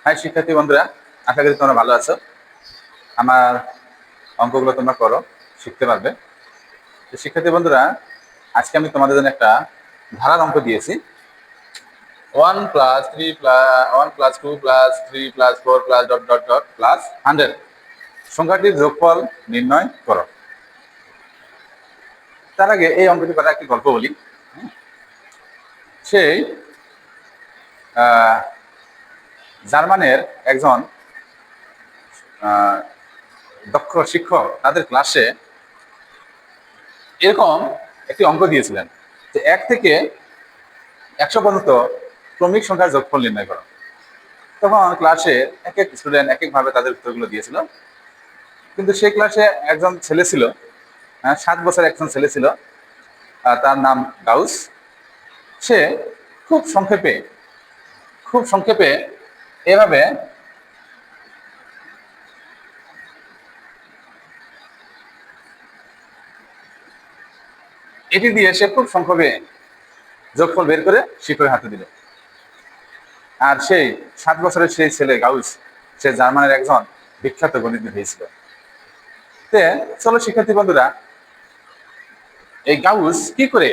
High শিক্ষার্থী বন্ধুরা, আশা করি তোমরা ভালো আছো। আমার অঙ্কগুলো তোমরা করো, শিখতে পারবে। তো শিক্ষার্থী বন্ধুরা, আজকে আমি তোমাদের জন্য একটা ধারার অঙ্ক দিয়েছি। 1+3+2+3+4++++100 সংখ্যাটির যোগফল নির্ণয় করো। তার আগে এই অঙ্কটি করার একটি গল্প বলি। সেই জার্মানের একজন দক্ষ শিক্ষক তাদের ক্লাসে এরকম একটি অঙ্ক দিয়েছিলেন যে 1 থেকে 100 পর্যন্ত ক্রমিক সংখ্যার যোগফল নির্ণয় করো। তখন ক্লাসে এক এক স্টুডেন্ট এক একভাবে তাদের উত্তরগুলো দিয়েছিল। কিন্তু সেই ক্লাসে একজন ছেলে ছিল, 7 বছরের একজন ছেলে ছিল, তার নাম গাউস। সে খুব সংক্ষেপে এভাবে এটি দিয়ে সে খুব সংক্ষেপে যোগফল বের করে শিক্ষকের হাতে দিল। আর সেই 7 বছরের সেই ছেলে গাউস, সে জার্মানের একজন বিখ্যাত গণিতবিদ হয়েছিল। চলো শিক্ষার্থী বন্ধুরা, এই গাউস কি করে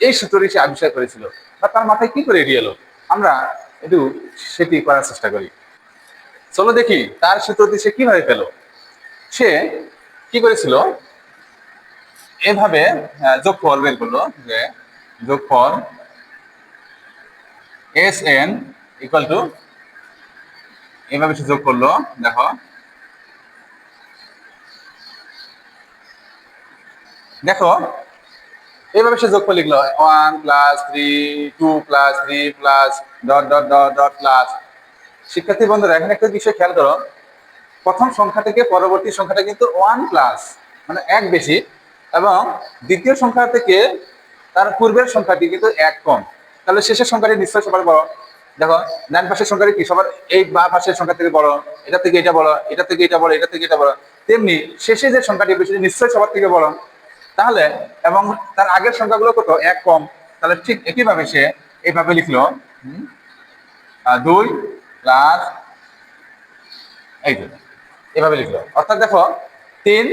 এই সূত্রটি সে আবিষ্কার করেছিল বা তার মাথায় কি করে এড়িয়ে এলো, আমরা একটু সেটি করার চেষ্টা করি। চলো দেখি তার সূত্রটি সে কিভাবে পেল। সে কি করেছিল, এভাবে যোগফল বের করলো যে যোগফল SN ইকুয়াল টু, এভাবে সে যোগ করলো। দেখো এইভাবে সে যোগফল লিখলো 1+3+2+3+... শিক্ষার্থী বন্ধুরা, এখানে একটা বিষয় খেয়াল করো, প্রথম সংখ্যা থেকে পরবর্তী সংখ্যাটা কিন্তু 1+, মানে 1 বেশি, এবং দ্বিতীয় সংখ্যা থেকে তার পূর্বের সংখ্যাটি কিন্তু 1 কম। তাহলে শেষের সংখ্যাটি নিশ্চয়ই সবার বড়। দেখো ডান পাশের সংখ্যাটি কি সবার, এই বা পাশের সংখ্যা থেকে বড়, এটা থেকে এটা বড়, এটা থেকে এটা বড়, এটা থেকে এটা বড়। তেমনি শেষে যে সংখ্যাটি বেশি নিশ্চয়ই সবার থেকে বড়। তাহলে এবং তার আগের সংখ্যাগুলো কত, 1 কম। তাহলে ঠিক একইভাবে সে এইভাবে লিখলো 2 প্লাস, এই যে এভাবে লিখলো। অর্থাৎ দেখো 3,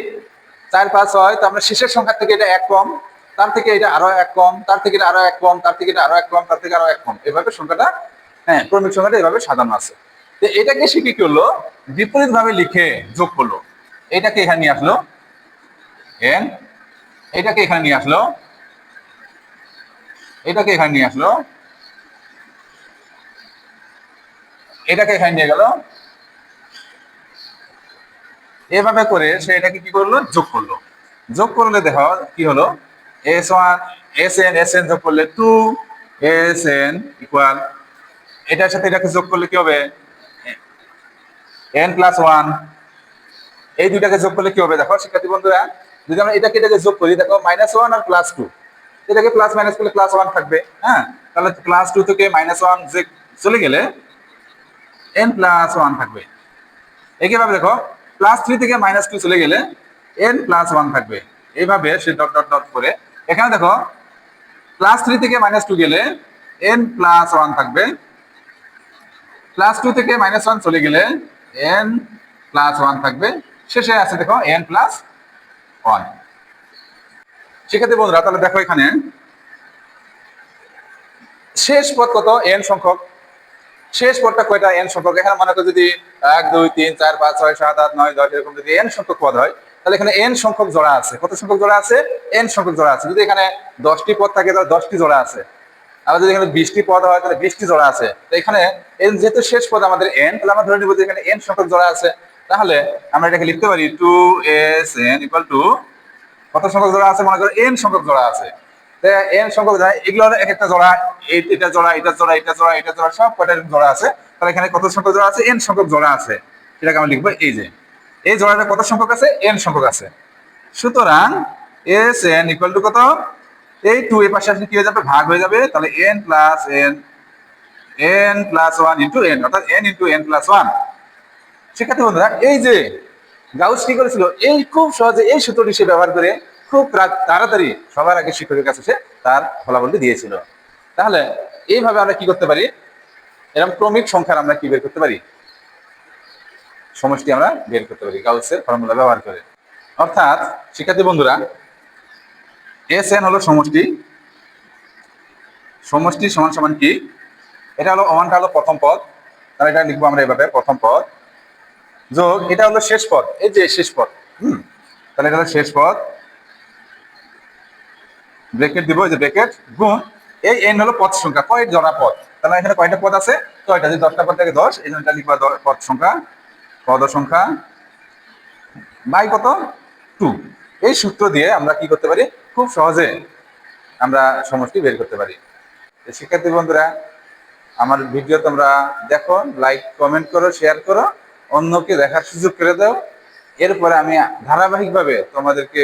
4, 5, 6, তো আমরা শেষের সংখ্যা থেকে এটা 1 কম, তার থেকে এটা আরো 1 কম, তার থেকে এটা আরো 1 কম, তার থেকে এটা আরো 1 কম, তার থেকে আরো 1 কম, এভাবে সংখ্যাটা, ক্রমিক সংখ্যাটা এভাবে সাজানো আছে। তো এটাকে সে কি করলো, বিপরীত ভাবে লিখে যোগ করলো। এটাকে এখানে নিয়ে আসলো n, এটাকে এখানে নিয়ে আসলো, এটাকে এখানে নিয়ে আসলো, এটাকে এখানে নিয়ে গেল। এভাবে করে সে এটাকে কি করলো, যোগ করলো। যোগ করলে দেখো কি হলো, S1 SN যোগ করলে 2SN ইকুয়াল, এটার সাথে এটাকে যোগ করলে কি হবে, n+1। এই দুইটাকে যোগ করলে কি হবে, দেখো শিক্ষার্থী বন্ধুরা, যদি আমরা এটাকে যোগ করি, দেখো -1 আর +2, এটাকে প্লাস মাইনাস করলে +1 থাকবে। তাহলে +2 থেকে -1 যে চলে গেলে n+1 থাকবে। একইভাবে দেখো +3 থেকে -2 চলে গেলে n+1 থাকবে। এইভাবে সে ডট ডট ডট করে, এখানে দেখো +3 থেকে -2 গেলে n+1 থাকবে, +2 থেকে -1 চলে গেলে n+1 থাকবে, শেষে আছে দেখো n+1। শিক্ষার্থী বন্ধুরা, তাহলে দেখো এখানে শেষ পদ কত, n সংখ্যক। শেষ পদটা কয়টা, n সংখ্যক। এখানে মনে করো যদি 1, 2, 3, 4, 5, 6, 7, 8, 9, 10 এরকম যদি n সংখ্যক পদ হয়, তাহলে এখানে n সংখ্যক জোড়া আছে। কত সংখ্যক জোড়া আছে, n সংখ্যক জোড়া আছে। যদি এখানে 10টি পদ থাকে তাহলে 10টি জোড়া আছে। আবার যদি এখানে 20টি পদ হয় তাহলে 20টি জোড়া আছে। তো এখানে n যেহেতু শেষ পদ আমাদের n, তাহলে আমরা ধরে নিব যে এখানে n সংখ্যক জোড়া আছে। তাহলে আমরা এটাকে লিখতে পারি 2SN ইকুয়াল টু, কত সংখ্যক জোড়া আছে, মনে করো n সংখ্যক জোড়া আছে। n সংখ্যক জোড়া, এগুলো এক একটা জোড়া, এটা জোড়া, এটা জোড়া, এটা জোড়া, এটা জোড়া, সব কয়টা জোড়া আছে। তাহলে এখানে কত সংখ্যক জোড়া আছে, n সংখ্যক জোড়া আছে। সেটাকে আমরা লিখবো এই যে, এই জোড়াটা কত সংখ্যক আছে, n সংখ্যক আছে। সুতরাং SN ইকুয়াল টু কত, এই 2 এর পাশে আসলে কি হয়ে যাবে, ভাগ হয়ে যাবে। তাহলে n+1 ইন্টু n, অর্থাৎ n ইন্টু n+1। শিক্ষার্থী বন্ধুরা, এই যে গাউস কি করেছিল, এই খুব সহজে এই সূত্রটি সে ব্যবহার করে খুব তাড়াতাড়ি সবার আগে শিক্ষকের কাছে সে তার ফলাফলটি দিয়েছিল। তাহলে এইভাবে আমরা কি করতে পারি, এরকম ক্রমিক সংখ্যার আমরা কি বের করতে পারি, সমষ্টি আমরা বের করতে পারি গাউসের ফর্মুলা ব্যবহার করে। অর্থাৎ শিক্ষার্থী বন্ধুরা, এস এন হলো সমষ্টি। সমষ্টি সমান সমান কি? এটা হলো ওয়ানটা হলো প্রথম পদ, তাহলে এটা লিখবো আমরা এভাবে, প্রথম পদ যোগ এটা হলো শেষ পদ, এই যে শেষ পদ। তাহলে এটা হলো শেষ পদ, ব্র্যাকেট দিব, এই যে ব্র্যাকেট, গুণ এই এন হলো পদ সংখ্যা, কয় জোড়া পদ। তাহলে এখানে কয়টা পদ আছে? কয়টা, যদি 10টা পদ থাকে 10, এই জন্য এটা লিখবা পদ সংখ্যা, পদ সংখ্যা বাই কত, 2। এই সূত্র দিয়ে আমরা কি করতে পারি, খুব সহজে আমরা সমষ্টি বের করতে পারি। শিক্ষার্থী বন্ধুরা, আমার ভিডিও তোমরা দেখো, লাইক কমেন্ট করো, শেয়ার করো, অন্যকে দেখার সুযোগ করে দাও। এরপরে আমি ধারাবাহিকভাবে তোমাদেরকে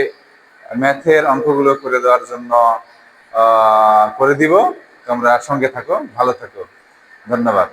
ম্যাথের অঙ্কগুলো করে দেওয়ার জন্য করে দিব। তোমরা সঙ্গে থাকো, ভালো থাকো, ধন্যবাদ।